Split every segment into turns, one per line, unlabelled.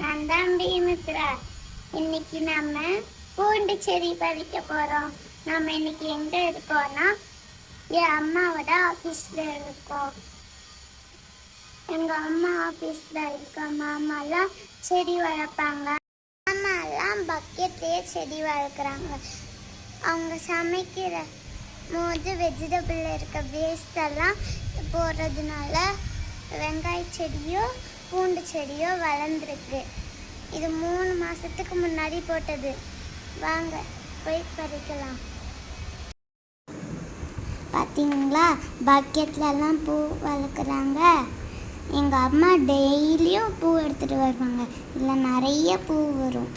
நான் தான் பீமித்ரா. இன்னைக்கு நம்ம பூண்டு செடி பறிக்க போறோம். நம்ம இன்னைக்கு எங்க இருக்கோம்னா என் அம்மாவோட ஆபீஸ்ல இருக்கோம். எங்க அம்மா ஆபீஸ்ல இருக்க மாமாலாம் செடி வளர்ப்பாங்க. மாமாலாம் பக்கெட்லயே செடி வளர்க்குறாங்க. அவங்க சமைக்கிற போது வெஜிடபிள் இருக்க வேஸ்ட் எல்லாம் போடுறதுனால வெங்காய செடியோ பூண்டு செடியோ வளர்ந்துருக்கு. இது 3 மாசத்துக்கு முன்னாடி போட்டது. வாங்க போய் பறிக்கலாம். பார்த்தீங்களா, பக்கெட்லலாம் பூ வளர்க்குறாங்க. எங்கள் அம்மா டெய்லியும் பூ எடுத்துகிட்டு வருவாங்க. இதில் நிறைய பூ வரும்.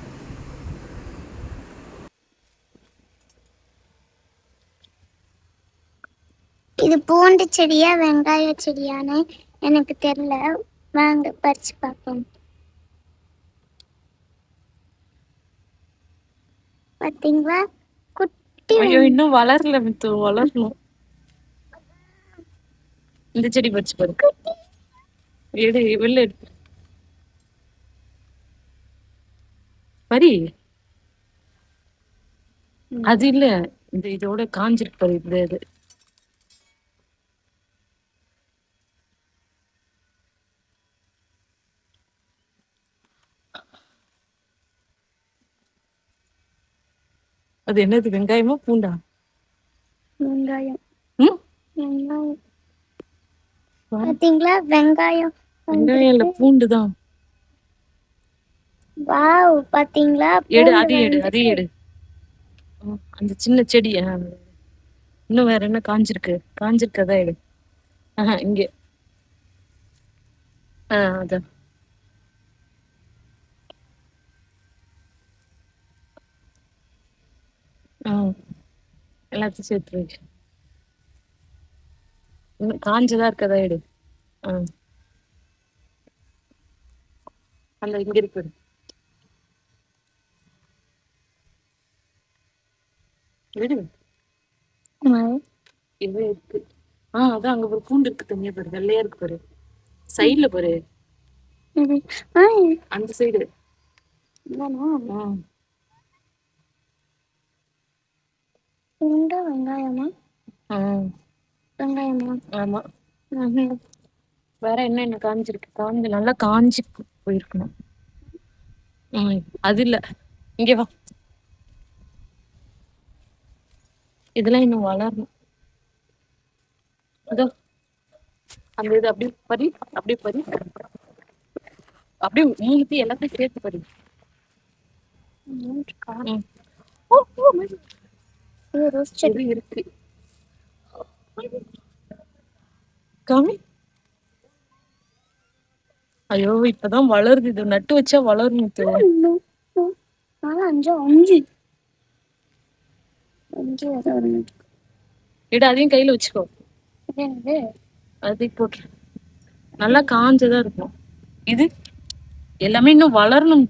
இது பூண்டு செடியா வெங்காய செடியான்னு எனக்கு தெரியல. வாங்க பறிச்சு பார்ப்போம். பாத்தீங்களா, குட்டி.
ஐயோ, இன்னும் வளரல மித்து, வளரணும். இந்த செடி பறிச்சு பாரு. எடு, வெளில எடுத்து பரி. அது இல்ல, இந்த இதோட காஞ்சிருக்கு பாரு. இது அது என்னது, வெங்காயமா பூண்டா?
வெங்காயம். வெங்காயம். பாத்தீங்களா, வெங்காயம்.
வெங்காயம் இல்ல, பூண்டுதான்.
வாவ், பாத்தீங்களா?
எடு, அதையும் எடு. அந்த சின்ன செடி. இன்னும் வேற என்ன காஞ்சிருக்கதான் எடு. இங்க. அதான். எல்லாத்தையும் சேர்த்து வை. காஞ்சதா இருக்கதா எடு. அந்த இங்க இருக்கு. எடு. இது இருக்கு. அதான் அங்க ஒரு பூண்டு இருக்கு, தனியா பாரு, வெள்ளையா இருக்கு பாரு, சைடுல பாரு, அந்த சைடு.
வெங்காயமா? வெங்காயமா?
ஆமா. வேற என்ன காஞ்சிருக்கு? நல்லா காஞ்சி போயிருக்கணும். அது இல்ல, இங்க வா. இதெல்லாம் இன்னும் வளரணும். அதோ அந்த இது அப்படியே பறி, அப்படியே மூணுத்தி எல்லாத்தையும் சேர்த்து பறி. இருக்கு காமி. ஐயோ, இப்பதான் வளருது. இது நட்டு வச்சா வளரும். அதையும் கையில வச்சுக்கோ. அதையும் போட்டு நல்லா காஞ்சதா இருக்கும். இது எல்லாமே இன்னும் வளரணும்.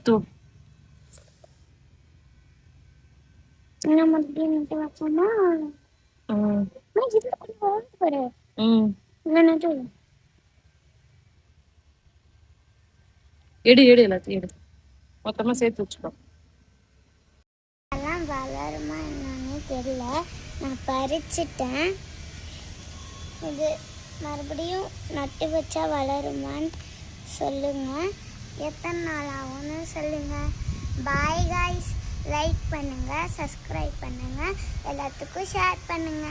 எடு எல்லாத்தையும் எடு, மொத்தமா சேர்த்து வச்சுக்கோ.
அதெல்லாம் வளருமா என்னன்னு தெரியல. நான் பறிச்சிட்டேன். இது மறுபடியும் நட்டு வச்சா வளருமான்னு சொல்லுங்க. எத்தனை நாள் ஆகும்னு சொல்லுங்க. Bye guys. லைக் பண்ணுங்க, சப்ஸ்கிரைப் பண்ணுங்க, எல்லாத்துக்கும் ஷேர் பண்ணுங்க.